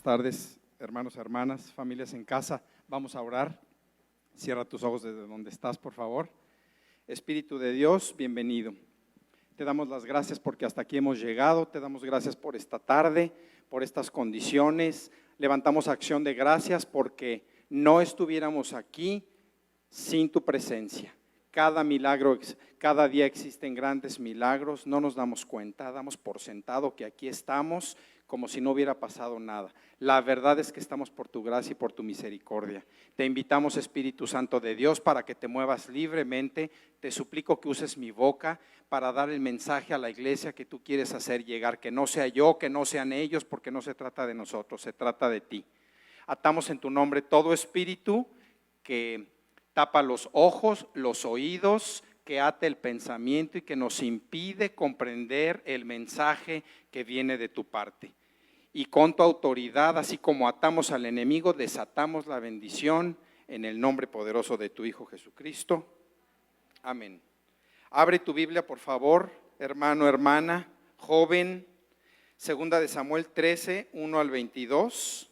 tardes, hermanos, hermanas, familias en casa. Vamos a orar. Cierra tus ojos desde donde estás, por favor. Espíritu de Dios, bienvenido. Te damos las gracias porque hasta aquí hemos llegado. Te damos gracias por esta tarde, por estas condiciones. Levantamos acción de gracias porque no estuviéramos aquí sin tu presencia. Cada milagro, cada día existen grandes milagros, no nos damos cuenta, damos por sentado que aquí estamos como si no hubiera pasado nada. La verdad es que estamos por tu gracia y por tu misericordia. Te invitamos, Espíritu Santo de Dios, para que te muevas libremente. Te suplico que uses mi boca para dar el mensaje a la iglesia que tú quieres hacer llegar, que no sea yo, que no sean ellos, porque no se trata de nosotros, se trata de ti. Atamos en tu nombre todo espíritu que tapa los ojos, los oídos, que ate el pensamiento y que nos impide comprender el mensaje que viene de tu parte. Y con tu autoridad, así como atamos al enemigo, desatamos la bendición en el nombre poderoso de tu Hijo Jesucristo. Amén. Abre tu Biblia, por favor, hermano, hermana, joven, 2 de Samuel 13, 1 al 22.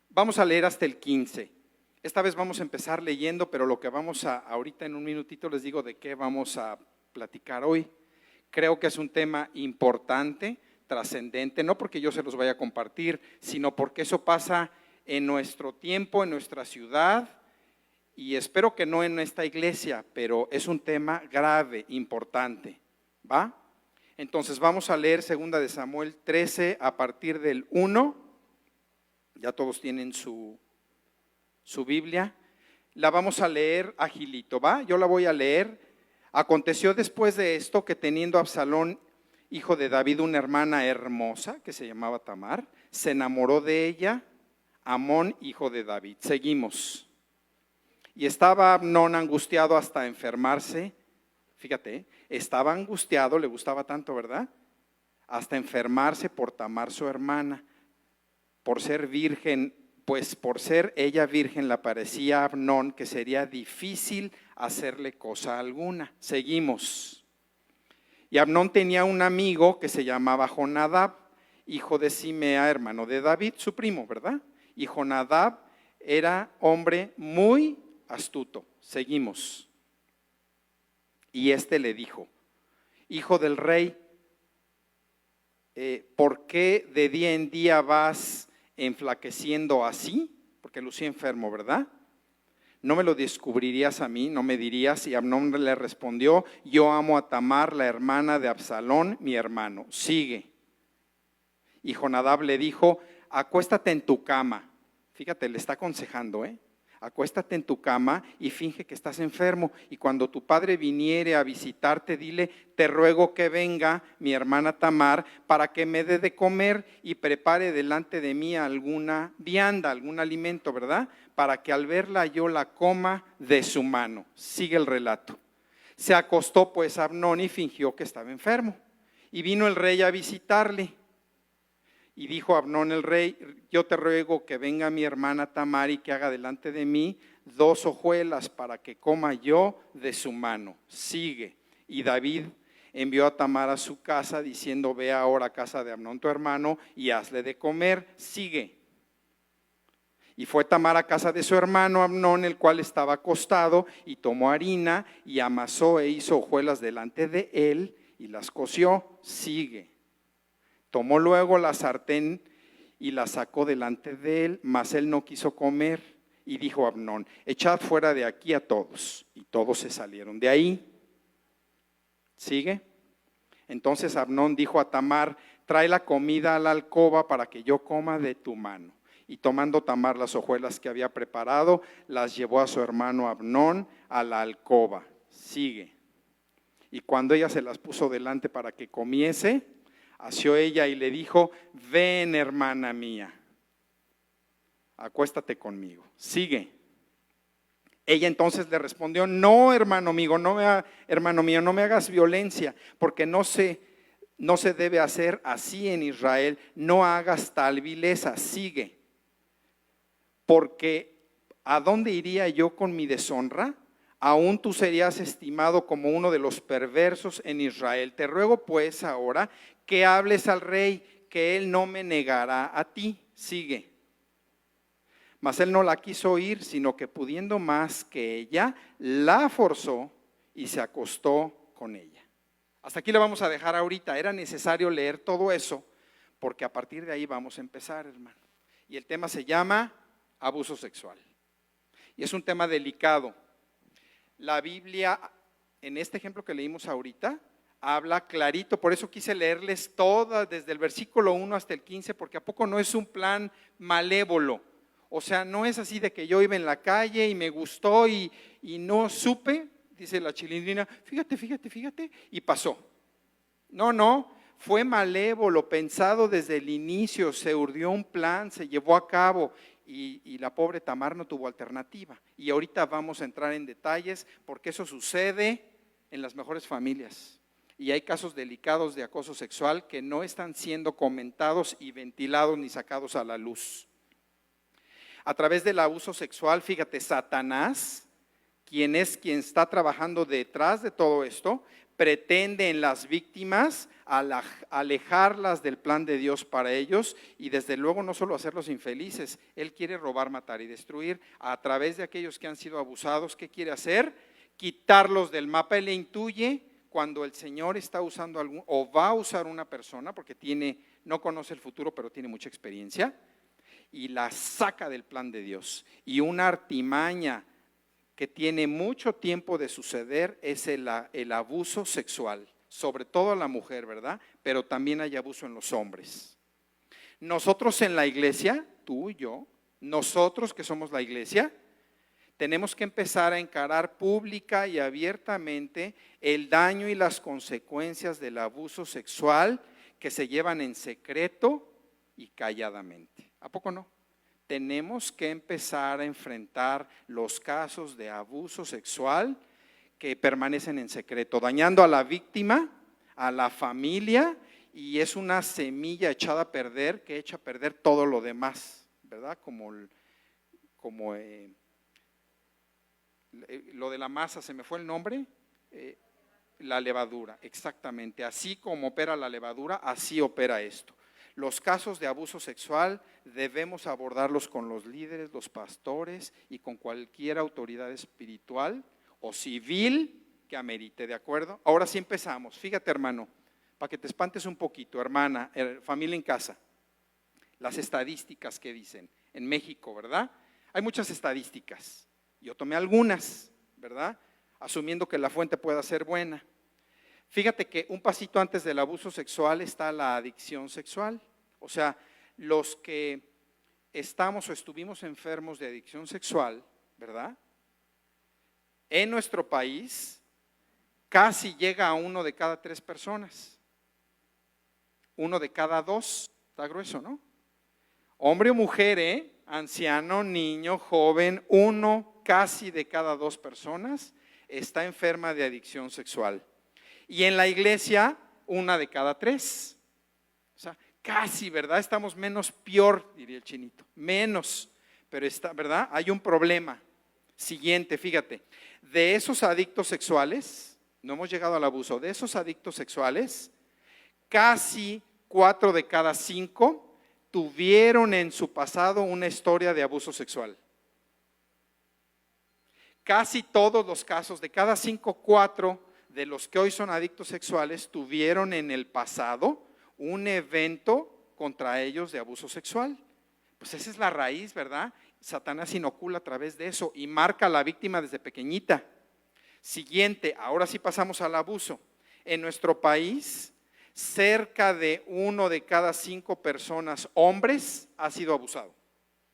Vamos a leer hasta el 15. Esta vez vamos a empezar leyendo, pero lo que vamos a, ahorita en un minutito les digo de qué vamos a platicar hoy. Creo que es un tema importante, trascendente, no porque yo se los vaya a compartir, sino porque eso pasa en nuestro tiempo, en nuestra ciudad, y espero que no en esta iglesia, pero es un tema grave, importante, ¿va? Entonces vamos a leer 2 de Samuel 13 a partir del 1, ya todos tienen su Biblia, la vamos a leer agilito, ¿va? Yo la voy a leer. Aconteció después de esto que teniendo Absalón, hijo de David, una hermana hermosa que se llamaba Tamar, se enamoró de ella Amnón, hijo de David. Seguimos. Y estaba Amnón angustiado hasta enfermarse. Fíjate, estaba angustiado, le gustaba tanto, ¿verdad? Hasta enfermarse por Tamar, su hermana, por ser virgen. Pues por ser ella virgen le parecía a Amnón que sería difícil hacerle cosa alguna. Seguimos. Y Amnón tenía un amigo que se llamaba Jonadab, hijo de Simea, hermano de David, su primo, ¿verdad? Y Jonadab era hombre muy astuto. Seguimos. Y le dijo, hijo del rey, ¿por qué de día en día vas enflaqueciendo así? Porque lucía enfermo, ¿verdad? ¿No me lo descubrirías a mí? ¿No me dirías? Y Amnón le respondió, yo amo a Tamar, la hermana de Absalón, mi hermano. Sigue. Y Jonadab le dijo, acuéstate en tu cama. Fíjate, le está aconsejando, acuéstate en tu cama y finge que estás enfermo, y cuando tu padre viniere a visitarte, dile, te ruego que venga mi hermana Tamar para que me dé de comer y prepare delante de mí alguna vianda, algún alimento, ¿verdad? Para que al verla yo la coma de su mano. Sigue el relato. Se acostó pues Amnón y fingió que estaba enfermo, y vino el rey a visitarle. Y dijo Amnón el rey, yo te ruego que venga mi hermana Tamar y que haga delante de mí 2 hojuelas para que coma yo de su mano. Sigue. Y David envió a Tamar a su casa diciendo, ve ahora a casa de Amnón tu hermano y hazle de comer. Sigue. Y fue Tamar a casa de su hermano Amnón, el cual estaba acostado, y tomó harina y amasó e hizo hojuelas delante de él y las coció. Sigue. Tomó luego la sartén y la sacó delante de él, mas él no quiso comer. Y dijo Amnón, echad fuera de aquí a todos. Y todos se salieron de ahí. ¿Sigue? Entonces Amnón dijo a Tamar, trae la comida a la alcoba para que yo coma de tu mano. Y tomando Tamar las hojuelas que había preparado, las llevó a su hermano Amnón a la alcoba. Sigue. Y cuando ella se las puso delante para que comiese, asió ella y le dijo, ven hermana mía, acuéstate conmigo. Sigue. Ella entonces le respondió, no hermano mío, no me hagas violencia, porque no se debe hacer así en Israel, no hagas tal vileza. Sigue. Porque ¿a dónde iría yo con mi deshonra? Aún tú serías estimado como uno de los perversos en Israel. Te ruego pues ahora que hables al rey, que él no me negará a ti. Sigue. Mas él no la quiso oír, sino que pudiendo más que ella, la forzó y se acostó con ella. Hasta aquí le vamos a dejar ahorita. Era necesario leer todo eso, porque a partir de ahí vamos a empezar, hermano. Y el tema se llama abuso sexual. Y es un tema delicado. La Biblia, en este ejemplo que leímos ahorita, habla clarito. Por eso quise leerles todas, desde el versículo 1 hasta el 15, porque a poco no es un plan malévolo. O sea, no es así de que yo iba en la calle y me gustó y no supe, dice la Chilindrina, fíjate, y pasó. No, fue malévolo, pensado desde el inicio, se urdió un plan, se llevó a cabo y la pobre Tamar no tuvo alternativa. Y ahorita vamos a entrar en detalles porque eso sucede en las mejores familias. Y hay casos delicados de acoso sexual que no están siendo comentados y ventilados ni sacados a la luz. A través del abuso sexual, fíjate, Satanás, quien está trabajando detrás de todo esto, pretende en las víctimas alejarlas del plan de Dios para ellos y desde luego no solo hacerlos infelices, él quiere robar, matar y destruir. A través de aquellos que han sido abusados, ¿qué quiere hacer? Quitarlos del mapa. Él le intuye cuando el Señor está usando o va a usar una persona, porque no conoce el futuro, pero tiene mucha experiencia, y la saca del plan de Dios. Y una artimaña que tiene mucho tiempo de suceder es el abuso sexual, sobre todo a la mujer, ¿verdad? Pero también hay abuso en los hombres. Nosotros en la iglesia, tú y yo, nosotros que somos la iglesia, tenemos que empezar a encarar pública y abiertamente el daño y las consecuencias del abuso sexual que se llevan en secreto y calladamente. ¿A poco no? Tenemos que empezar a enfrentar los casos de abuso sexual que permanecen en secreto, dañando a la víctima, a la familia, y es una semilla echada a perder que echa a perder todo lo demás, ¿verdad? Como lo de la masa, ¿se me fue el nombre? La levadura, exactamente. Así como opera la levadura, así opera esto. Los casos de abuso sexual debemos abordarlos con los líderes, los pastores y con cualquier autoridad espiritual o civil que amerite, ¿de acuerdo? Ahora sí empezamos. Fíjate, hermano, para que te espantes un poquito, hermana, familia en casa, las estadísticas que dicen en México, ¿verdad? Hay muchas estadísticas. Yo tomé algunas, ¿verdad? Asumiendo que la fuente pueda ser buena. Fíjate que un pasito antes del abuso sexual está la adicción sexual. O sea, los que estamos o estuvimos enfermos de adicción sexual, ¿verdad? En nuestro país casi llega a 1 de cada 3 personas. 1 de cada 2, está grueso, ¿no? Hombre o mujer, anciano, niño, joven, 1 casi de cada 2 personas está enferma de adicción sexual. Y en la iglesia, 1 de cada 3. O sea, casi, ¿verdad? Estamos menos peor, diría el chinito. Menos, pero está, ¿verdad? Hay un problema. Siguiente, fíjate. De esos adictos sexuales, no hemos llegado al abuso, de esos adictos sexuales, casi 4 de cada 5 tuvieron en su pasado una historia de abuso sexual. Casi todos los casos, de cada 5, 4 de los que hoy son adictos sexuales tuvieron en el pasado un evento contra ellos de abuso sexual. Pues esa es la raíz, ¿verdad? Satanás inocula a través de eso y marca a la víctima desde pequeñita. Siguiente, ahora sí pasamos al abuso. En nuestro país, cerca de 1 de cada 5 personas, hombres, ha sido abusado.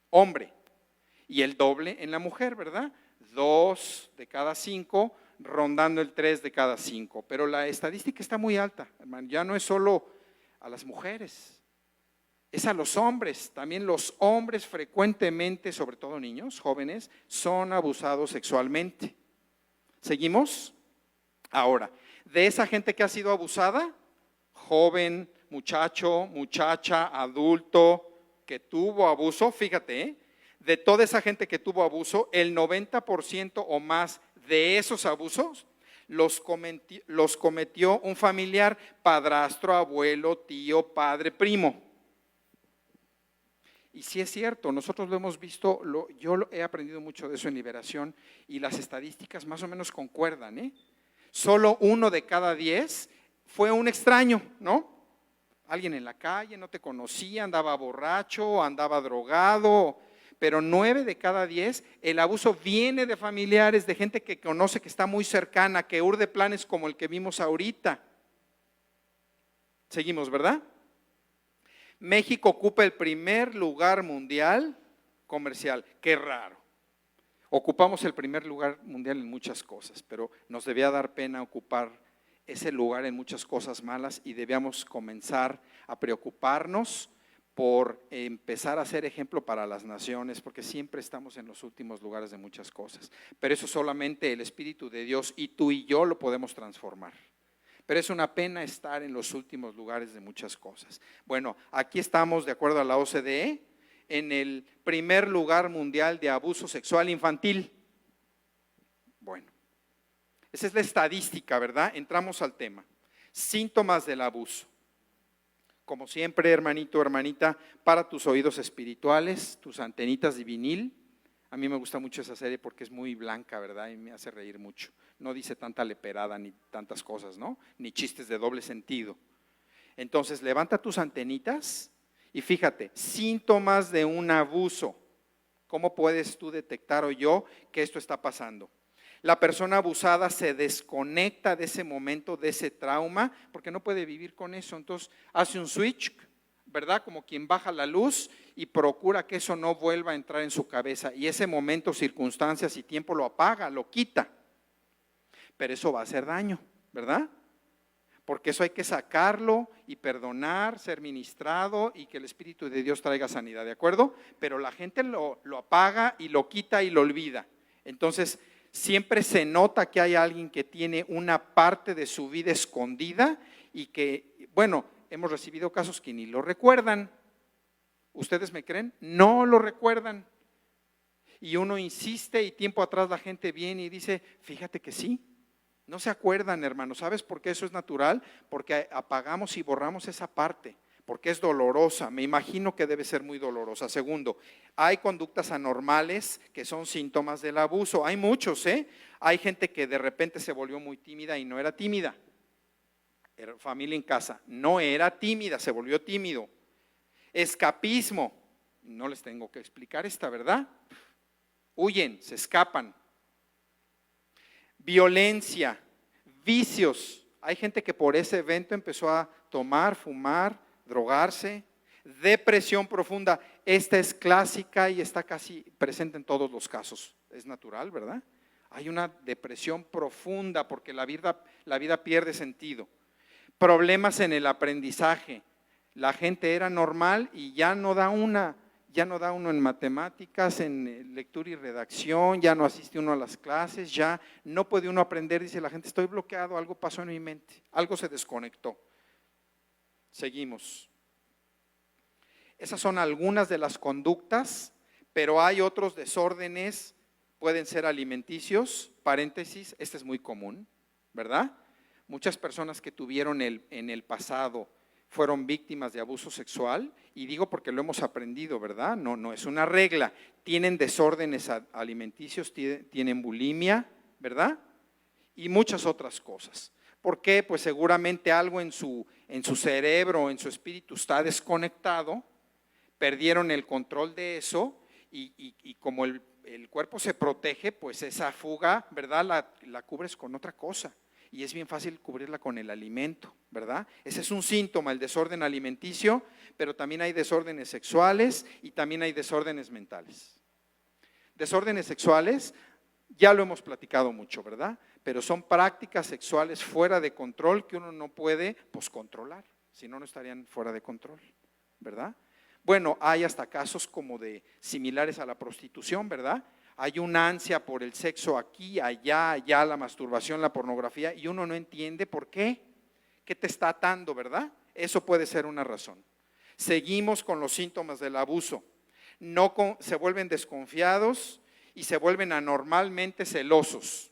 Hombre. Y el doble en la mujer, ¿verdad? 2 de cada 5, rondando el 3 de cada 5. Pero la estadística está muy alta, hermano. Ya no es solo a las mujeres, es a los hombres. También los hombres frecuentemente, sobre todo niños, jóvenes, son abusados sexualmente. ¿Seguimos? Ahora, de esa gente que ha sido abusada, joven, muchacho, muchacha, adulto, que tuvo abuso, fíjate, de toda esa gente que tuvo abuso, el 90% o más de esos abusos los cometió un familiar, padrastro, abuelo, tío, padre, primo. Y sí es cierto, nosotros lo hemos visto, yo he aprendido mucho de eso en Liberación y las estadísticas más o menos concuerdan, ¿eh? Solo 1 de cada 10 fue un extraño, ¿no? Alguien en la calle, no te conocía, andaba borracho, andaba drogado, pero 9 de cada 10, el abuso viene de familiares, de gente que conoce, que está muy cercana, que urde planes como el que vimos ahorita. Seguimos, ¿verdad? México ocupa el primer lugar mundial comercial. Qué raro. Ocupamos el primer lugar mundial en muchas cosas, pero nos debía dar pena ocupar ese lugar en muchas cosas malas y debíamos comenzar a preocuparnos por empezar a ser ejemplo para las naciones, porque siempre estamos en los últimos lugares de muchas cosas. Pero eso solamente el Espíritu de Dios y tú y yo lo podemos transformar. Pero es una pena estar en los últimos lugares de muchas cosas. Bueno, aquí estamos, de acuerdo a la OCDE, en el primer lugar mundial de abuso sexual infantil. Bueno, esa es la estadística, ¿verdad? Entramos al tema. Síntomas del abuso. Como siempre, hermanito, hermanita, para tus oídos espirituales, tus antenitas de vinil. A mí me gusta mucho esa serie porque es muy blanca, ¿verdad? Y me hace reír mucho. No dice tanta leperada ni tantas cosas, ¿no? Ni chistes de doble sentido. Entonces, levanta tus antenitas y fíjate, síntomas de un abuso. ¿Cómo puedes tú detectar o yo que esto está pasando? La persona abusada se desconecta de ese momento, de ese trauma, porque no puede vivir con eso. Entonces, hace un switch, ¿verdad? Como quien baja la luz y procura que eso no vuelva a entrar en su cabeza. Y ese momento, circunstancias y tiempo lo apaga, lo quita. Pero eso va a hacer daño, ¿verdad? Porque eso hay que sacarlo y perdonar, ser ministrado y que el Espíritu de Dios traiga sanidad, ¿de acuerdo? Pero la gente lo apaga y lo quita y lo olvida. Entonces, siempre se nota que hay alguien que tiene una parte de su vida escondida y que, bueno, hemos recibido casos que ni lo recuerdan. ¿Ustedes me creen? No lo recuerdan. Y uno insiste y tiempo atrás la gente viene y dice, fíjate que sí. No se acuerdan, hermanos. ¿Sabes por qué eso es natural? Porque apagamos y borramos esa parte, porque es dolorosa. Me imagino que debe ser muy dolorosa. Segundo, hay conductas anormales que son síntomas del abuso. Hay muchos, ¿eh? Hay gente que de repente se volvió muy tímida y no era tímida. Era familia en casa, no era tímida, se volvió tímido. Escapismo, no les tengo que explicar esta, ¿verdad? Huyen, se escapan. Violencia, vicios. Hay gente que por ese evento empezó a tomar, fumar, drogarse. Depresión profunda, esta es clásica y está casi presente en todos los casos. Es natural, ¿verdad? Hay una depresión profunda porque la vida pierde sentido. Problemas en el aprendizaje. La gente era normal y ya no da uno en matemáticas, en lectura y redacción, ya no asiste uno a las clases, ya no puede uno aprender, dice la gente, estoy bloqueado, algo pasó en mi mente, algo se desconectó. Seguimos. Esas son algunas de las conductas, pero hay otros desórdenes, pueden ser alimenticios, paréntesis, este es muy común, ¿verdad? Muchas personas que tuvieron en el pasado fueron víctimas de abuso sexual, y digo porque lo hemos aprendido, ¿verdad? No es una regla. Tienen desórdenes alimenticios, tienen bulimia, ¿verdad? Y muchas otras cosas. ¿Por qué? Pues seguramente algo en su cerebro, en su espíritu está desconectado, perdieron el control de eso y como el cuerpo se protege, pues esa fuga, ¿verdad? La cubres con otra cosa. Y es bien fácil cubrirla con el alimento, ¿verdad? Ese es un síntoma, el desorden alimenticio, pero también hay desórdenes sexuales y también hay desórdenes mentales. Desórdenes sexuales, ya lo hemos platicado mucho, ¿verdad? Pero son prácticas sexuales fuera de control que uno no puede, pues, controlar, si no, no estarían fuera de control, ¿verdad? Bueno, hay hasta casos como de similares a la prostitución, ¿verdad? Hay una ansia por el sexo aquí, allá, la masturbación, la pornografía, y uno no entiende por qué. ¿Qué te está atando, verdad? Eso puede ser una razón. Seguimos con los síntomas del abuso. Se vuelven desconfiados y se vuelven anormalmente celosos.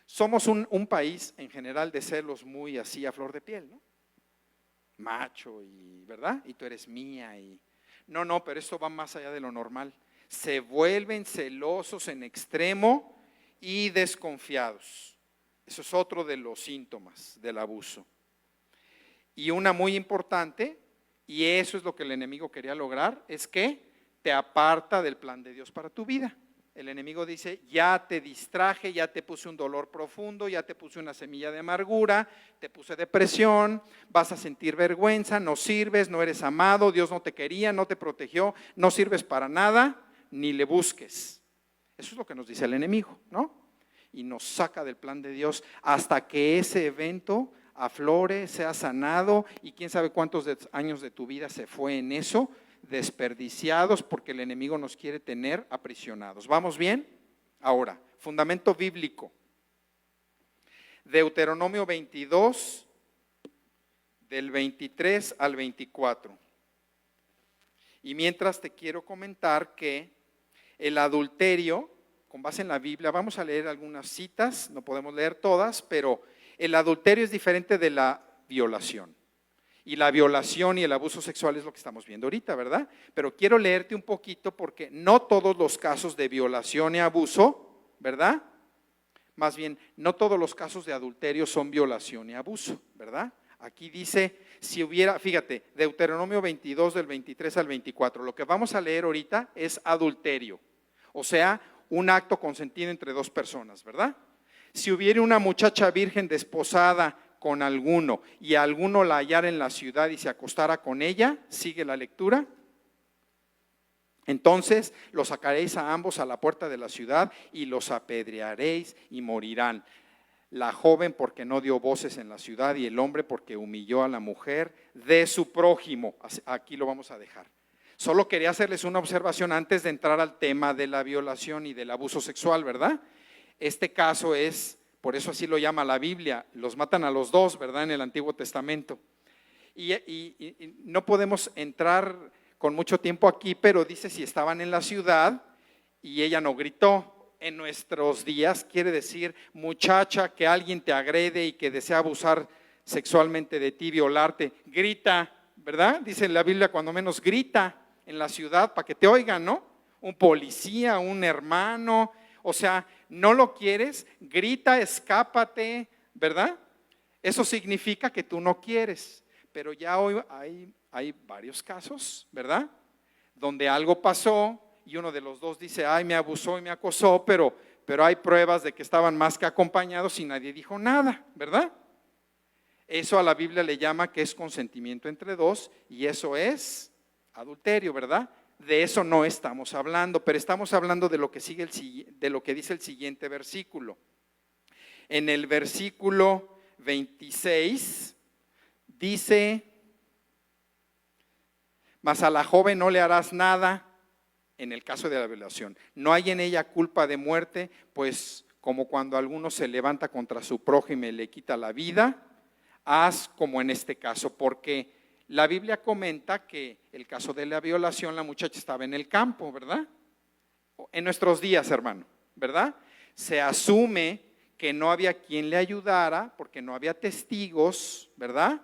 Somos un país en general de celos muy así a flor de piel, ¿no? Macho y, ¿verdad? Y tú eres mía y… No, pero esto va más allá de lo normal. Se vuelven celosos en extremo y desconfiados. Eso es otro de los síntomas del abuso. Y una muy importante, y eso es lo que el enemigo quería lograr, es que te aparta del plan de Dios para tu vida. El enemigo dice, ya te distraje, ya te puse un dolor profundo, ya te puse una semilla de amargura, te puse depresión, vas a sentir vergüenza, no sirves, no eres amado, Dios no te quería, no te protegió, no sirves para nada, ni le busques. Eso es lo que nos dice el enemigo, ¿no? Y nos saca del plan de Dios hasta que ese evento aflore, sea sanado, y quién sabe cuántos años de tu vida se fue en eso, desperdiciados porque el enemigo nos quiere tener aprisionados. ¿Vamos bien? Ahora, fundamento bíblico. Deuteronomio 22, del 23 al 24. Y mientras te quiero comentar que el adulterio, con base en la Biblia, vamos a leer algunas citas, no podemos leer todas, pero el adulterio es diferente de la violación. Y la violación y el abuso sexual es lo que estamos viendo ahorita, ¿verdad? Pero quiero leerte un poquito porque no todos los casos de violación y abuso, ¿verdad? Más bien, no todos los casos de adulterio son violación y abuso, ¿verdad? Aquí dice, si hubiera, fíjate, Deuteronomio 22 del 23 al 24, lo que vamos a leer ahorita es adulterio, o sea, un acto consentido entre dos personas, ¿verdad? Si hubiera una muchacha virgen desposada con alguno y alguno la hallara en la ciudad y se acostara con ella, sigue la lectura. Entonces los sacaréis a ambos a la puerta de la ciudad y los apedrearéis y morirán. La joven porque no dio voces en la ciudad y el hombre porque humilló a la mujer de su prójimo. Aquí lo vamos a dejar. Solo quería hacerles una observación antes de entrar al tema de la violación y del abuso sexual, ¿verdad? Este caso es, por eso así lo llama la Biblia, los matan a los dos, ¿verdad? En el Antiguo Testamento. Y no podemos entrar con mucho tiempo aquí, pero dice si estaban en la ciudad y ella no gritó. En nuestros días quiere decir muchacha que alguien te agrede y que desea abusar sexualmente de ti, violarte, grita, ¿verdad? Dice en la Biblia cuando menos grita en la ciudad para que te oigan, ¿no? Un policía, un hermano, o sea, no lo quieres, grita, escápate, ¿verdad? Eso significa que tú no quieres, pero ya hoy hay varios casos, ¿verdad? Donde algo pasó y uno de los dos dice, ay, me abusó y me acosó, pero hay pruebas de que estaban más que acompañados y nadie dijo nada, ¿verdad? Eso a la Biblia le llama que es consentimiento entre dos y eso es adulterio, ¿verdad? De eso no estamos hablando, pero estamos hablando de lo que sigue de lo que dice el siguiente versículo. En el versículo 26 dice, mas a la joven no le harás nada en el caso de la violación. No hay en ella culpa de muerte, pues como cuando alguno se levanta contra su prójimo y le quita la vida, haz como en este caso, porque la Biblia comenta que el caso de la violación, la muchacha estaba en el campo, ¿verdad? En nuestros días, hermano, ¿verdad? Se asume que no había quien le ayudara porque no había testigos, ¿verdad?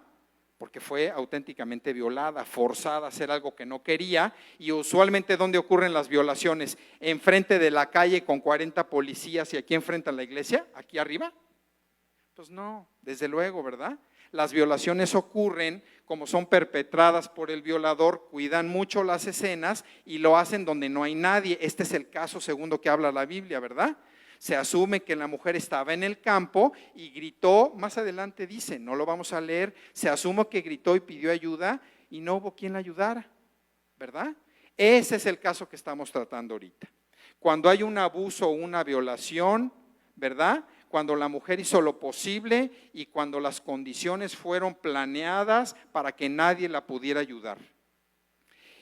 Porque fue auténticamente violada, forzada a hacer algo que no quería. Y usualmente, ¿dónde ocurren las violaciones? Enfrente de la calle con 40 policías y aquí enfrente a la iglesia, aquí arriba. Pues no, desde luego, ¿verdad? Las violaciones ocurren como son perpetradas por el violador, cuidan mucho las escenas y lo hacen donde no hay nadie. Este es el caso segundo que habla la Biblia, ¿verdad? Se asume que la mujer estaba en el campo y gritó, más adelante dice, no lo vamos a leer, se asume que gritó y pidió ayuda y no hubo quien la ayudara, ¿verdad? Ese es el caso que estamos tratando ahorita. Cuando hay un abuso o una violación, ¿verdad? Cuando la mujer hizo lo posible y cuando las condiciones fueron planeadas para que nadie la pudiera ayudar.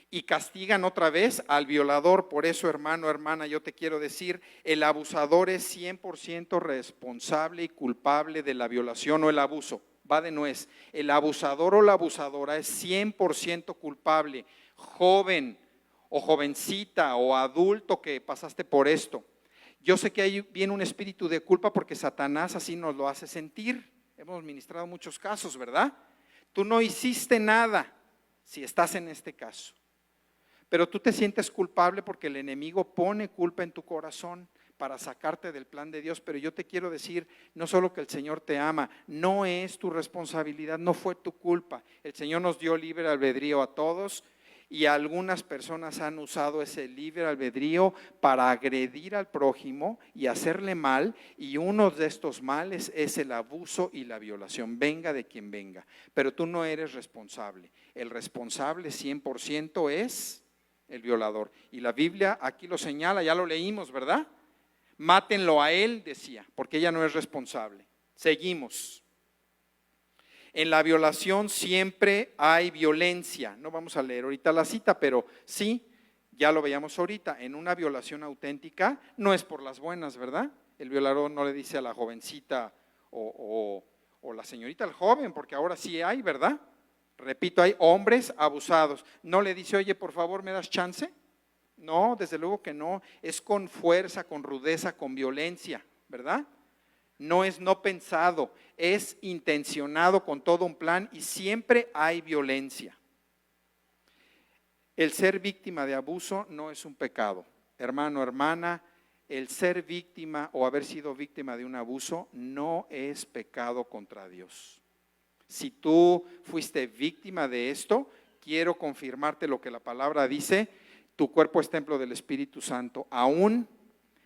Y castigan otra vez al violador. Por eso, hermano, hermana, yo te quiero decir, el abusador es 100% responsable y culpable de la violación o el abuso. Va de nuez. El abusador o la abusadora es 100% culpable. Joven o jovencita o adulto que pasaste por esto. Yo sé que ahí viene un espíritu de culpa porque Satanás así nos lo hace sentir. Hemos ministrado muchos casos, ¿verdad? Tú no hiciste nada si estás en este caso. Pero tú te sientes culpable porque el enemigo pone culpa en tu corazón para sacarte del plan de Dios. Pero yo te quiero decir, no solo que el Señor te ama, no es tu responsabilidad, no fue tu culpa. El Señor nos dio libre albedrío a todos y algunas personas han usado ese libre albedrío para agredir al prójimo y hacerle mal, y uno de estos males es el abuso y la violación, venga de quien venga. Pero tú no eres responsable. El responsable 100% es el violador. Y la Biblia aquí lo señala, ya lo leímos, ¿verdad? Mátenlo a él, decía, porque ella no es responsable. Seguimos. En la violación siempre hay violencia. No vamos a leer ahorita la cita, pero sí, ya lo veíamos ahorita. En una violación auténtica no es por las buenas, ¿verdad? El violador no le dice a la jovencita o la señorita al joven, porque ahora sí hay, ¿verdad? Repito, hay hombres abusados. No le dice, oye, por favor, ¿me das chance? No, desde luego que no. Es con fuerza, con rudeza, con violencia, ¿verdad? No es no pensado, es intencionado con todo un plan y siempre hay violencia. El ser víctima de abuso no es un pecado. Hermano, hermana, el ser víctima o haber sido víctima de un abuso no es pecado contra Dios. Si tú fuiste víctima de esto, quiero confirmarte lo que la palabra dice: tu cuerpo es templo del Espíritu Santo. Aún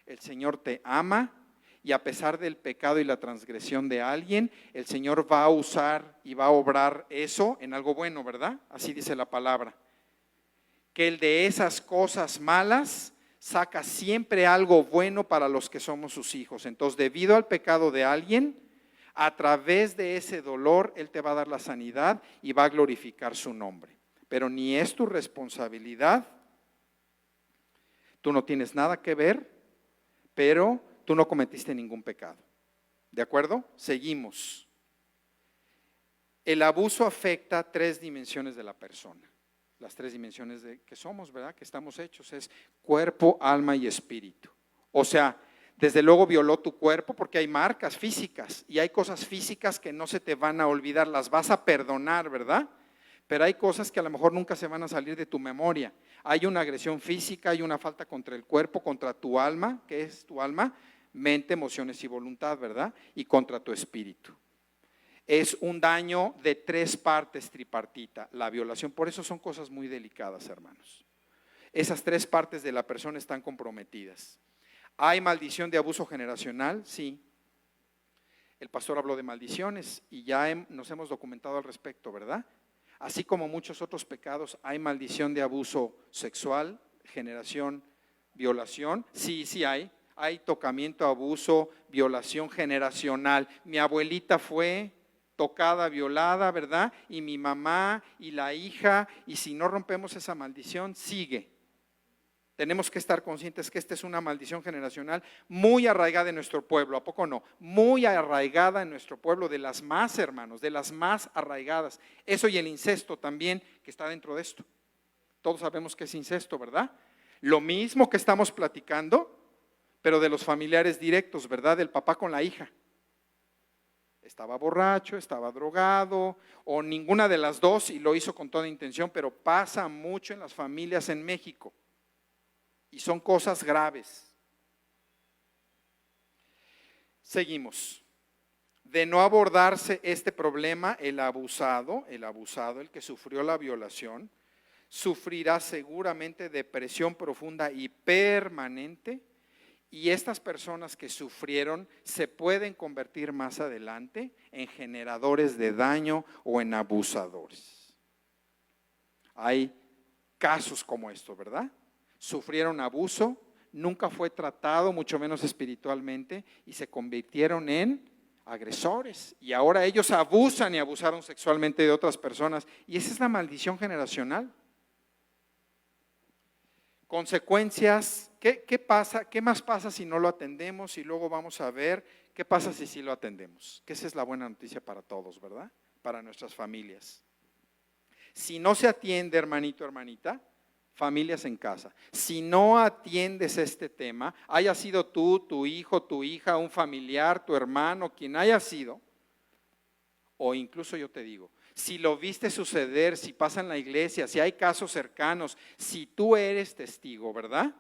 el Señor te ama. Y a pesar del pecado y la transgresión de alguien, el Señor va a usar y va a obrar eso en algo bueno, ¿verdad? Así dice la palabra. Que el de esas cosas malas saca siempre algo bueno para los que somos sus hijos. Entonces, debido al pecado de alguien, a través de ese dolor, Él te va a dar la sanidad y va a glorificar su nombre. Pero ni es tu responsabilidad, tú no tienes nada que ver, pero tú no cometiste ningún pecado. ¿De acuerdo? Seguimos. El abuso afecta 3 dimensiones de la persona. Las 3 dimensiones de que somos, ¿verdad? Que estamos hechos, es cuerpo, alma y espíritu. O sea, desde luego violó tu cuerpo porque hay marcas físicas y hay cosas físicas que no se te van a olvidar, las vas a perdonar, ¿verdad? Pero hay cosas que a lo mejor nunca se van a salir de tu memoria. Hay una agresión física, hay una falta contra el cuerpo, contra tu alma, ¿qué es tu alma? Mente, emociones y voluntad, ¿verdad? Y contra tu espíritu. Es un daño de 3 partes tripartita, la violación. Por eso son cosas muy delicadas, hermanos. Esas 3 partes de la persona están comprometidas. ¿Hay maldición de abuso generacional? Sí. El pastor habló de maldiciones y ya nos hemos documentado al respecto, ¿verdad? Así como muchos otros pecados, hay maldición de abuso sexual, generación, violación. Sí, sí hay. Hay tocamiento, abuso, violación generacional. Mi abuelita fue tocada, violada, ¿verdad? Y mi mamá y la hija, y si no rompemos esa maldición, sigue. Tenemos que estar conscientes que esta es una maldición generacional muy arraigada en nuestro pueblo, ¿a poco no? Muy arraigada en nuestro pueblo, de las más, hermanos, de las más arraigadas. Eso y el incesto también, que está dentro de esto. Todos sabemos que es incesto, ¿verdad? Lo mismo que estamos platicando, pero de los familiares directos, ¿verdad? Del papá con la hija. Estaba borracho, estaba drogado, o ninguna de las dos y lo hizo con toda intención, pero pasa mucho en las familias en México. Y son cosas graves. Seguimos. De no abordarse este problema, el abusado, el que sufrió la violación, sufrirá seguramente depresión profunda y permanente. Y estas personas que sufrieron se pueden convertir más adelante en generadores de daño o en abusadores. Hay casos como esto, ¿verdad? Sufrieron abuso, nunca fue tratado, mucho menos espiritualmente, y se convirtieron en agresores. Y ahora ellos abusan y abusaron sexualmente de otras personas. Y esa es la maldición generacional. Consecuencias, ¿qué pasa? ¿Qué más pasa si no lo atendemos? Y luego vamos a ver qué pasa si sí lo atendemos. Que esa es la buena noticia para todos, ¿verdad? Para nuestras familias. Si no se atiende, hermanito, hermanita, familias en casa. Si no atiendes este tema, haya sido tú, tu hijo, tu hija, un familiar, tu hermano, quien haya sido, o incluso yo te digo, Si lo viste suceder, si pasa en la iglesia, si hay casos cercanos, si tú eres testigo, ¿verdad?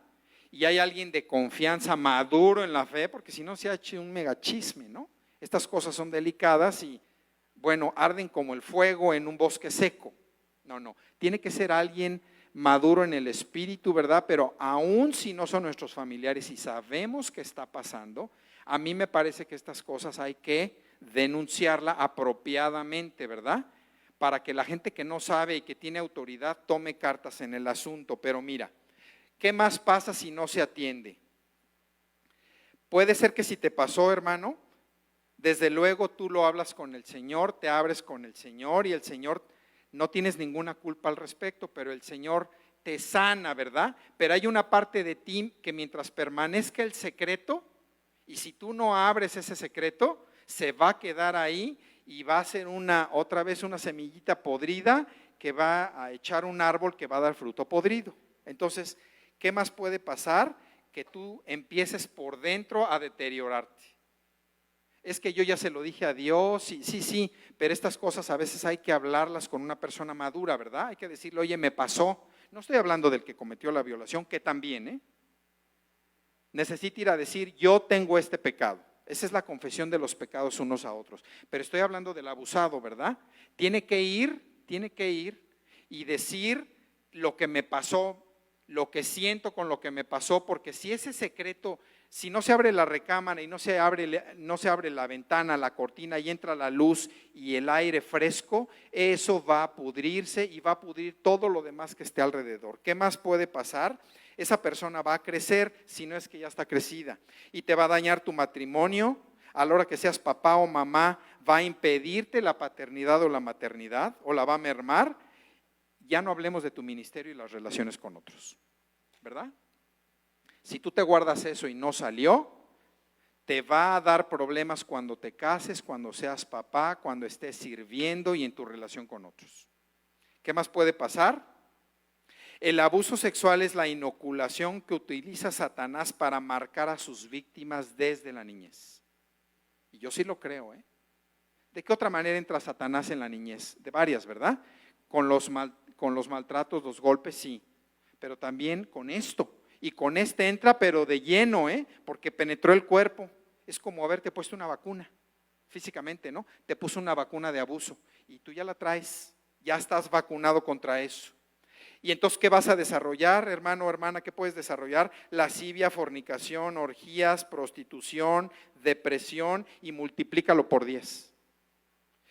Y hay alguien de confianza maduro en la fe, porque si no se ha hecho un mega chisme, ¿no? Estas cosas son delicadas y, bueno, arden como el fuego en un bosque seco. No, tiene que ser alguien maduro en el espíritu, ¿verdad? Pero aún si no son nuestros familiares y sabemos que está pasando, a mí me parece que estas cosas hay que denunciarla apropiadamente, ¿verdad? Para que la gente que no sabe y que tiene autoridad tome cartas en el asunto. Pero mira, ¿qué más pasa si no se atiende? Puede ser que si te pasó, hermano, desde luego tú lo hablas con el Señor, te abres con el Señor y el Señor, no tienes ninguna culpa al respecto, pero el Señor te sana, ¿verdad? Pero hay una parte de ti que mientras permanezca el secreto, y si tú no abres ese secreto, se va a quedar ahí y va a ser otra vez una semillita podrida que va a echar un árbol que va a dar fruto podrido. Entonces, ¿qué más puede pasar? Que tú empieces por dentro a deteriorarte. Es que yo ya se lo dije a Dios, sí, pero estas cosas a veces hay que hablarlas con una persona madura, ¿verdad? Hay que decirle, oye, me pasó. No estoy hablando del que cometió la violación, que también, necesita ir a decir, yo tengo este pecado. Esa es la confesión de los pecados unos a otros. Pero estoy hablando del abusado, ¿verdad? Tiene que ir y decir lo que me pasó, lo que siento con lo que me pasó, porque si ese secreto, si no se abre la recámara y no se abre la ventana, la cortina y entra la luz y el aire fresco, eso va a pudrirse y va a pudrir todo lo demás que esté alrededor. ¿Qué más puede pasar? Esa persona va a crecer, si no es que ya está crecida, y te va a dañar tu matrimonio. A la hora que seas papá o mamá, va a impedirte la paternidad o la maternidad, o la va a mermar. Ya no hablemos de tu ministerio y las relaciones con otros, ¿verdad? Si tú te guardas eso y no salió, te va a dar problemas cuando te cases, cuando seas papá, cuando estés sirviendo y en tu relación con otros. ¿Qué más puede pasar? El abuso sexual es la inoculación que utiliza Satanás para marcar a sus víctimas desde la niñez. Y yo sí lo creo, ¿De qué otra manera entra Satanás en la niñez? De varias, ¿verdad? Con los maltratos, los golpes, sí, pero también con esto. Y con este entra, pero de lleno, porque penetró el cuerpo. Es como haberte puesto una vacuna, físicamente, ¿no? Te puso una vacuna de abuso y tú ya la traes, ya estás vacunado contra eso. Y entonces, ¿qué vas a desarrollar, hermano o hermana? ¿Qué puedes desarrollar? Lascivia, fornicación, orgías, prostitución, depresión, y multiplícalo por 10.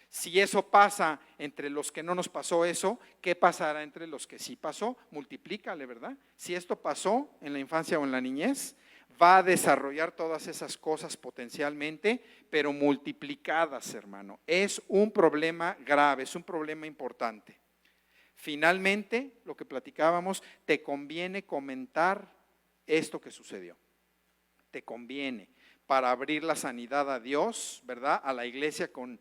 Si eso pasa entre los que no nos pasó eso, ¿qué pasará entre los que sí pasó? Multiplícale, ¿verdad? Si esto pasó en la infancia o en la niñez, va a desarrollar todas esas cosas potencialmente, pero multiplicadas, hermano. Es un problema grave, es un problema importante. Finalmente, lo que platicábamos, te conviene comentar esto que sucedió. Te conviene para abrir la sanidad a Dios, ¿verdad? A la iglesia con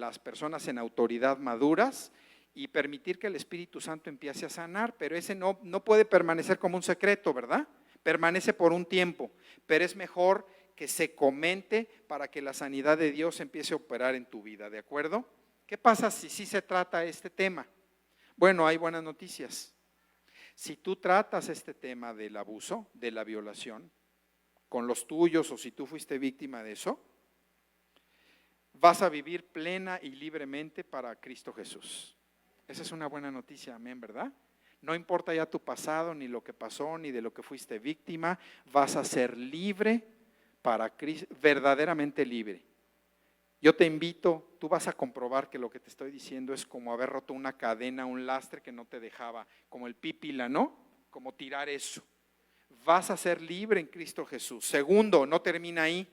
las personas en autoridad maduras y permitir que el Espíritu Santo empiece a sanar, pero ese no puede permanecer como un secreto, ¿verdad? Permanece por un tiempo, pero es mejor que se comente para que la sanidad de Dios empiece a operar en tu vida, ¿de acuerdo? ¿Qué pasa si sí se trata este tema? Bueno, hay buenas noticias. Si tú tratas este tema del abuso, de la violación, con los tuyos o si tú fuiste víctima de eso, vas a vivir plena y libremente para Cristo Jesús. Esa es una buena noticia, amén, ¿verdad? No importa ya tu pasado, ni lo que pasó, ni de lo que fuiste víctima, vas a ser libre para Cristo, verdaderamente libre. Yo te invito, tú vas a comprobar que lo que te estoy diciendo es como haber roto una cadena, un lastre que no te dejaba, como el pípila, ¿no? Como tirar eso. Vas a ser libre en Cristo Jesús. Segundo, no termina ahí.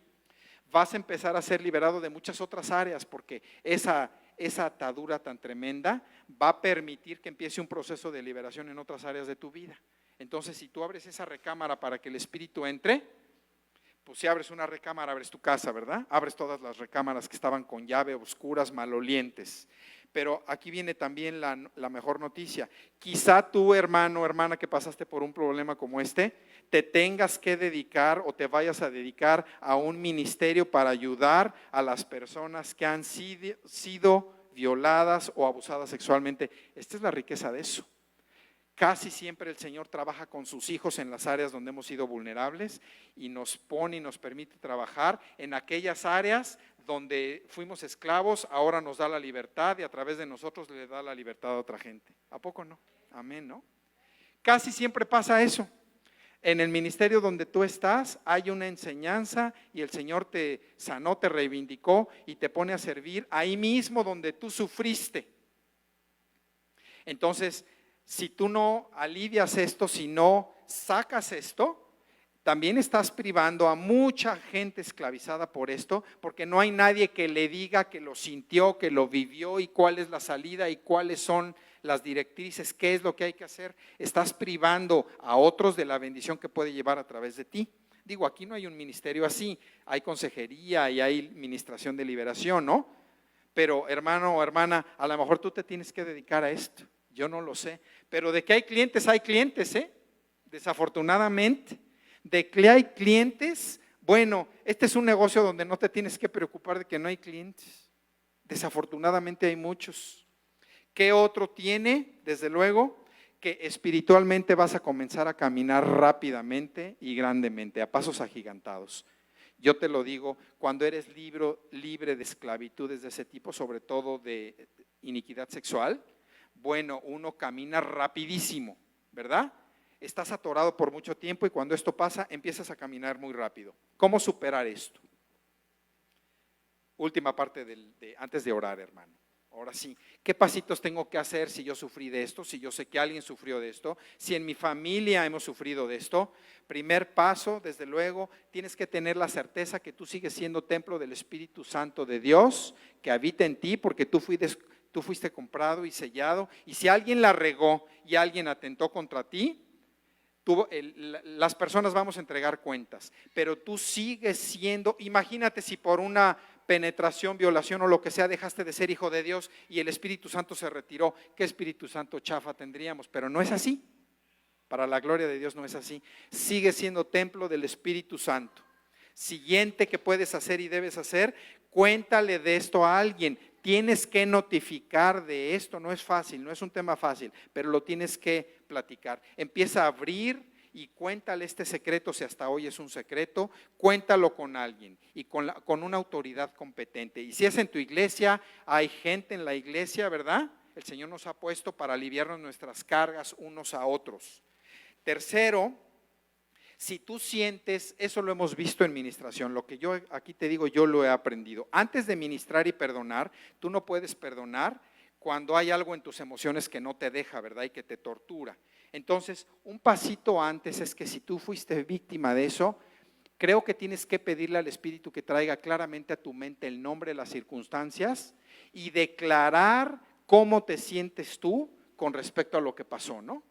Vas a empezar a ser liberado de muchas otras áreas porque esa atadura tan tremenda va a permitir que empiece un proceso de liberación en otras áreas de tu vida. Entonces, si tú abres esa recámara para que el Espíritu entre, pues si abres una recámara, abres tu casa, ¿verdad? Abres todas las recámaras que estaban con llave, oscuras, malolientes. Pero aquí viene también la mejor noticia. Quizá tú, hermano o hermana, que pasaste por un problema como este, te tengas que dedicar o te vayas a dedicar a un ministerio para ayudar a las personas que han sido violadas o abusadas sexualmente. Esta es la riqueza de eso. Casi siempre el Señor trabaja con sus hijos en las áreas donde hemos sido vulnerables y nos pone y nos permite trabajar en aquellas áreas donde fuimos esclavos. Ahora nos da la libertad y a través de nosotros le da la libertad a otra gente. ¿A poco no? Amén, ¿no? Casi siempre pasa eso. En el ministerio donde tú estás hay una enseñanza y el Señor te sanó, te reivindicó y te pone a servir ahí mismo donde tú sufriste. Entonces, si tú no alivias esto, si no sacas esto, también estás privando a mucha gente esclavizada por esto, porque no hay nadie que le diga que lo sintió, que lo vivió y cuál es la salida y cuáles son las directrices, qué es lo que hay que hacer. Estás privando a otros de la bendición que puede llevar a través de ti. Digo, aquí no hay un ministerio así, hay consejería y hay ministración de liberación, ¿no? Pero hermano o hermana, a lo mejor tú te tienes que dedicar a esto. Yo no lo sé, pero de que hay clientes, desafortunadamente. De que hay clientes, bueno, este es un negocio donde no te tienes que preocupar de que no hay clientes. Desafortunadamente hay muchos. ¿Qué otro tiene? Desde luego, que espiritualmente vas a comenzar a caminar rápidamente y grandemente, a pasos agigantados. Yo te lo digo, cuando eres libre de esclavitudes de ese tipo, sobre todo de iniquidad sexual, bueno, uno camina rapidísimo, ¿verdad? Estás atorado por mucho tiempo y cuando esto pasa, empiezas a caminar muy rápido. ¿Cómo superar esto? Última parte antes de orar, hermano. Ahora sí, ¿qué pasitos tengo que hacer si yo sufrí de esto? Si yo sé que alguien sufrió de esto, si en mi familia hemos sufrido de esto. Primer paso, desde luego, tienes que tener la certeza que tú sigues siendo templo del Espíritu Santo de Dios, que habita en ti, porque tú fuiste comprado y sellado. Y si alguien la regó y alguien atentó contra ti, las personas vamos a entregar cuentas, pero tú sigues siendo, imagínate si por una penetración, violación o lo que sea dejaste de ser hijo de Dios y el Espíritu Santo se retiró, ¿qué Espíritu Santo chafa tendríamos? Pero no es así, para la gloria de Dios no es así, sigue siendo templo del Espíritu Santo. Siguiente que puedes hacer y debes hacer, cuéntale de esto a alguien. Tienes que notificar de esto, no es fácil, no es un tema fácil, pero lo tienes que platicar. Empieza a abrir y cuéntale este secreto, si hasta hoy es un secreto, cuéntalo con alguien y con una autoridad competente. Y si es en tu iglesia, hay gente en la iglesia, ¿verdad? El Señor nos ha puesto para aliviarnos nuestras cargas unos a otros. Tercero, si tú sientes, eso lo hemos visto en ministración, lo que yo aquí te digo, yo lo he aprendido. Antes de ministrar y perdonar, tú no puedes perdonar cuando hay algo en tus emociones que no te deja, ¿verdad? Y que te tortura. Entonces, un pasito antes es que si tú fuiste víctima de eso, creo que tienes que pedirle al Espíritu que traiga claramente a tu mente el nombre, las circunstancias y declarar cómo te sientes tú con respecto a lo que pasó, ¿no?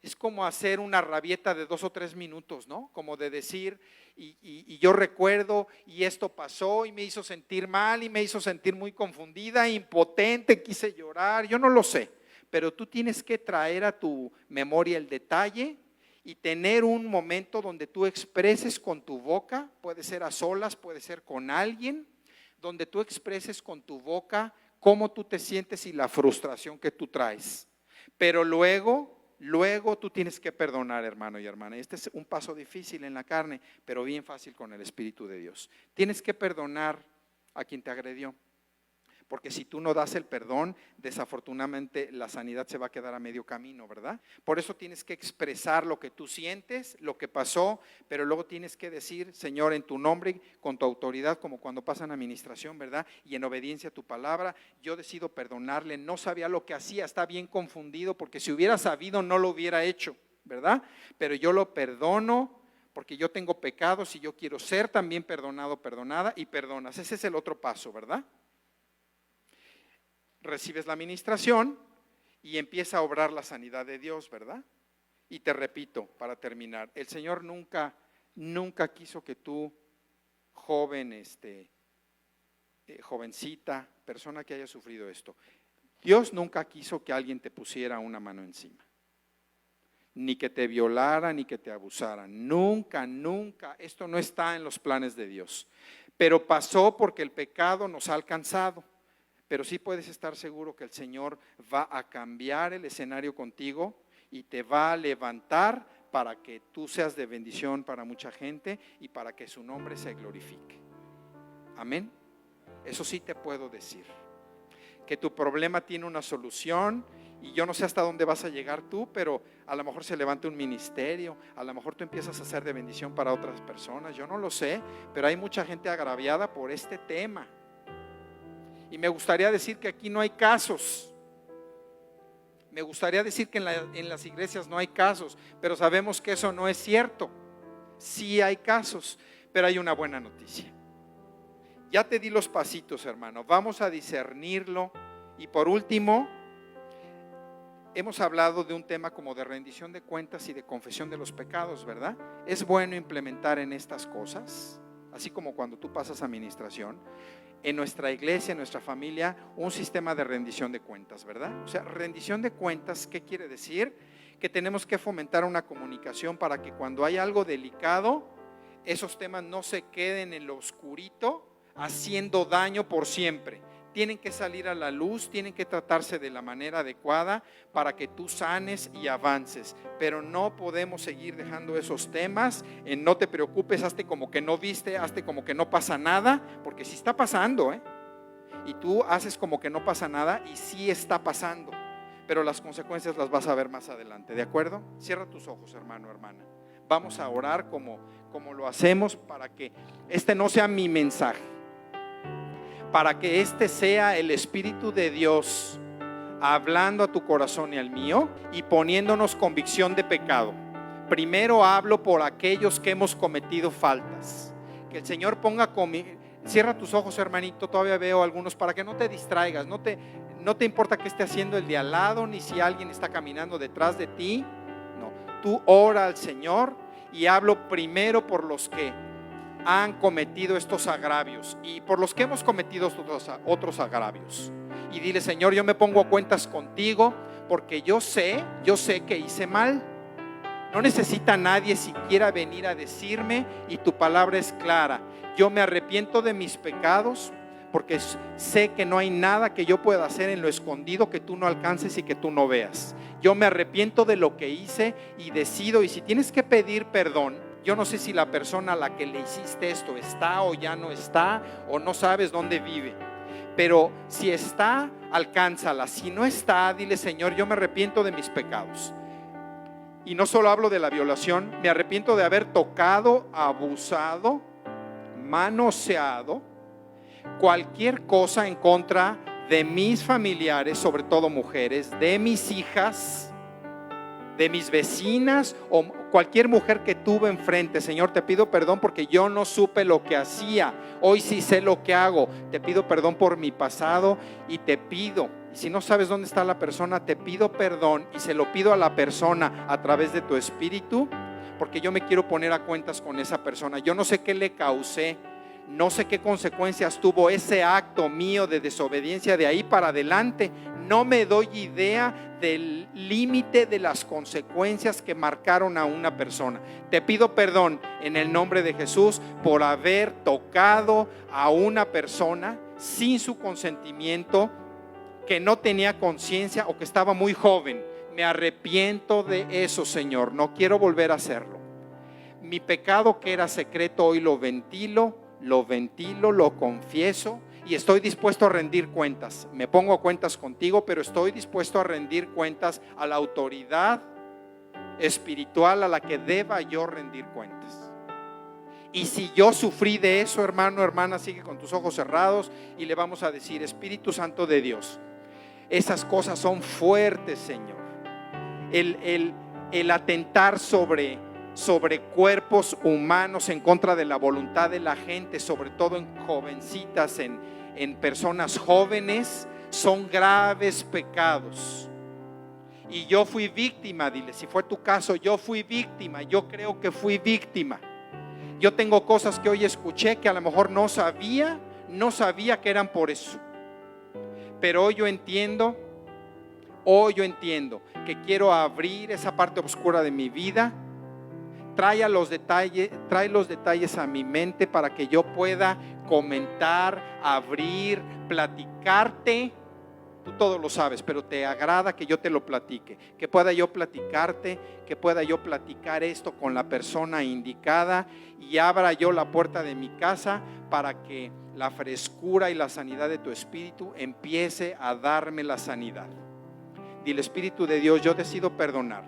Es como hacer una rabieta de 2 o 3 minutos, ¿no? Como de decir, y yo recuerdo, y esto pasó, y me hizo sentir mal, y me hizo sentir muy confundida, impotente, quise llorar, yo no lo sé. Pero tú tienes que traer a tu memoria el detalle y tener un momento donde tú expreses con tu boca, puede ser a solas, puede ser con alguien, donde tú expreses con tu boca cómo tú te sientes y la frustración que tú traes. Pero luego tú tienes que perdonar, hermano y hermana. Este es un paso difícil en la carne, pero bien fácil con el Espíritu de Dios. Tienes que perdonar a quien te agredió, porque si tú no das el perdón, desafortunadamente la sanidad se va a quedar a medio camino, ¿verdad? Por eso tienes que expresar lo que tú sientes, lo que pasó, pero luego tienes que decir, Señor, en tu nombre, con tu autoridad, como cuando pasan administración, ¿verdad? Y en obediencia a tu palabra, yo decido perdonarle, no sabía lo que hacía, está bien confundido, porque si hubiera sabido no lo hubiera hecho, ¿verdad? Pero yo lo perdono, porque yo tengo pecados y yo quiero ser también perdonado, perdonada, y perdonas. Ese es el otro paso, ¿verdad? Recibes la administración y empieza a obrar la sanidad de Dios, ¿verdad? Y te repito, para terminar, el Señor nunca quiso que tú, joven, jovencita, persona que haya sufrido esto, Dios nunca quiso que alguien te pusiera una mano encima, ni que te violara, ni que te abusara, nunca, esto no está en los planes de Dios, pero pasó porque el pecado nos ha alcanzado. pero sí puedes estar seguro que el Señor va a cambiar el escenario contigo y te va a levantar para que tú seas de bendición para mucha gente y para que su nombre se glorifique. Amén. Eso sí te puedo decir, que tu problema tiene una solución. Y yo no sé hasta dónde vas a llegar tú, pero a lo mejor se levanta un ministerio, a lo mejor tú empiezas a ser de bendición para otras personas, yo no lo sé, pero hay mucha gente agraviada por este tema. Y me gustaría decir que aquí no hay casos, me gustaría decir que en las iglesias no hay casos, pero sabemos que eso no es cierto. Sí hay casos, pero hay una buena noticia. Ya te di los pasitos, hermano, vamos a discernirlo. Y por último, hemos hablado de un tema como de rendición de cuentas y de confesión de los pecados, ¿verdad? Es bueno implementar en estas cosas, así como cuando tú pasas administración, en nuestra iglesia, en nuestra familia, un sistema de rendición de cuentas, ¿verdad? O sea, rendición de cuentas, ¿qué quiere decir? Que tenemos que fomentar una comunicación para que cuando hay algo delicado, esos temas no se queden en lo oscurito, haciendo daño por siempre. Tienen que salir a la luz, tienen que tratarse de la manera adecuada para que tú sanes y avances. Pero no podemos seguir dejando esos temas en no te preocupes, hazte como que no viste, hazte como que no pasa nada, porque sí está pasando, y tú haces como que no pasa nada y sí está pasando, pero las consecuencias las vas a ver más adelante, ¿de acuerdo? Cierra tus ojos, hermano, hermana. Vamos a orar como lo hacemos para que este no sea mi mensaje, para que este sea el Espíritu de Dios hablando a tu corazón y al mío y poniéndonos convicción de pecado. Primero hablo por aquellos que hemos cometido faltas. Que el Señor ponga cierra tus ojos, hermanito, todavía veo algunos, para que no te distraigas, no te importa qué esté haciendo el de al lado, ni si alguien está caminando detrás de ti. No, tú ora al Señor y hablo primero por los que han cometido estos agravios y por los que hemos cometido otros agravios. Y dile: Señor, yo me pongo a cuentas contigo porque yo sé que hice mal. No necesita nadie siquiera venir a decirme, y tu palabra es clara. Yo me arrepiento de mis pecados porque sé que no hay nada que yo pueda hacer en lo escondido que tú no alcances y que tú no veas. Yo me arrepiento de lo que hice y decido, y si tienes que pedir perdón, yo no sé si la persona a la que le hiciste esto está o ya no está, o no sabes dónde vive, pero si está, alcánzala. Si no está, dile: Señor, yo me arrepiento de mis pecados. Y no solo hablo de la violación, me arrepiento de haber tocado, abusado, manoseado, cualquier cosa en contra de mis familiares, sobre todo mujeres, de mis hijas, de mis vecinas o cualquier mujer que tuve enfrente. Señor, te pido perdón porque yo no supe lo que hacía. Hoy sí sé lo que hago. Te pido perdón por mi pasado y te pido, y si no sabes dónde está la persona, te pido perdón y se lo pido a la persona a través de tu Espíritu, porque yo me quiero poner a cuentas con esa persona. Yo no sé qué le causé, no sé qué consecuencias tuvo ese acto mío de desobediencia de ahí para adelante. No me doy idea del límite de las consecuencias que marcaron a una persona. Te pido perdón en el nombre de Jesús por haber tocado a una persona sin su consentimiento, que no tenía conciencia o que estaba muy joven. Me arrepiento de eso, Señor. No quiero volver a hacerlo. Mi pecado que era secreto hoy lo ventilo, lo confieso y estoy dispuesto a rendir cuentas. Me pongo a cuentas contigo, pero estoy dispuesto a rendir cuentas a la autoridad espiritual a la que deba yo rendir cuentas. Y si yo sufrí de eso, hermano, hermana, sigue con tus ojos cerrados y le vamos a decir: Espíritu Santo de Dios, esas cosas son fuertes, Señor. El atentar sobre cuerpos humanos en contra de la voluntad de la gente, sobre todo en jovencitas, en personas jóvenes, son graves pecados. Y yo fui víctima, dile, si fue tu caso, yo fui víctima, yo creo que fui víctima. Yo tengo cosas que hoy escuché que a lo mejor no sabía que eran por eso. Pero hoy yo entiendo que quiero abrir esa parte oscura de mi vida, trae los detalles a mi mente para que yo pueda comentar, abrir, platicarte. Tú todo lo sabes, pero te agrada que yo te lo platique, que pueda yo platicarte, que pueda yo platicar esto con la persona indicada y abra yo la puerta de mi casa para que la frescura y la sanidad de tu espíritu empiece a darme la sanidad. Dile: Espíritu de Dios, yo decido perdonar.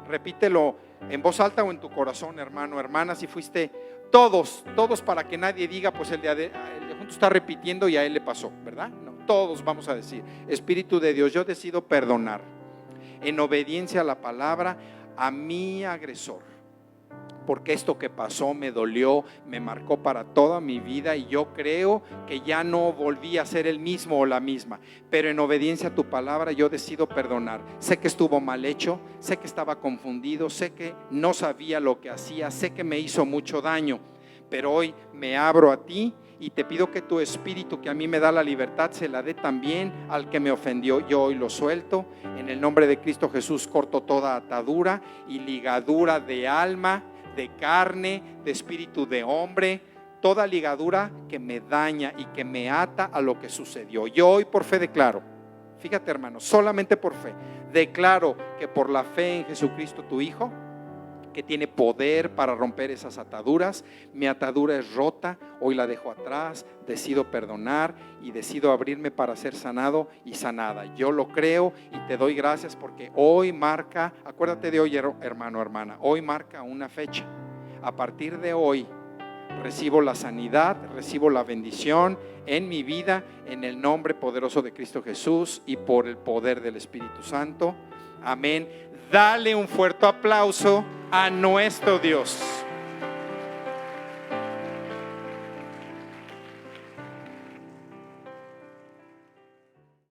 Repítelo en voz alta o en tu corazón, hermano, hermana, si fuiste todos para que nadie diga, pues el de junto está repitiendo y a él le pasó, ¿verdad? No, todos vamos a decir: Espíritu de Dios, yo decido perdonar en obediencia a la palabra a mi agresor, porque esto que pasó me dolió, me marcó para toda mi vida y yo creo que ya no volví a ser el mismo o la misma, pero en obediencia a tu palabra yo decido perdonar. Sé que estuvo mal hecho, sé que estaba confundido, sé que no sabía lo que hacía, sé que me hizo mucho daño, pero hoy me abro a ti y te pido que tu espíritu, que a mí me da la libertad, se la dé también al que me ofendió. Yo hoy lo suelto en el nombre de Cristo Jesús. Corto toda atadura y ligadura de alma, de carne, de espíritu de hombre, toda ligadura que me daña y que me ata a lo que sucedió. Yo hoy por fe declaro, fíjate hermano, solamente por fe, declaro que por la fe en Jesucristo tu Hijo, que tiene poder para romper esas ataduras, mi atadura es rota, hoy la dejo atrás, decido perdonar y decido abrirme para ser sanado y sanada. Yo lo creo y te doy gracias porque hoy marca, acuérdate de hoy, hermano, hermana, hoy marca una fecha. A partir de hoy recibo la sanidad, recibo la bendición en mi vida, en el nombre poderoso de Cristo Jesús y por el poder del Espíritu Santo. Amén. Dale un fuerte aplauso a nuestro Dios.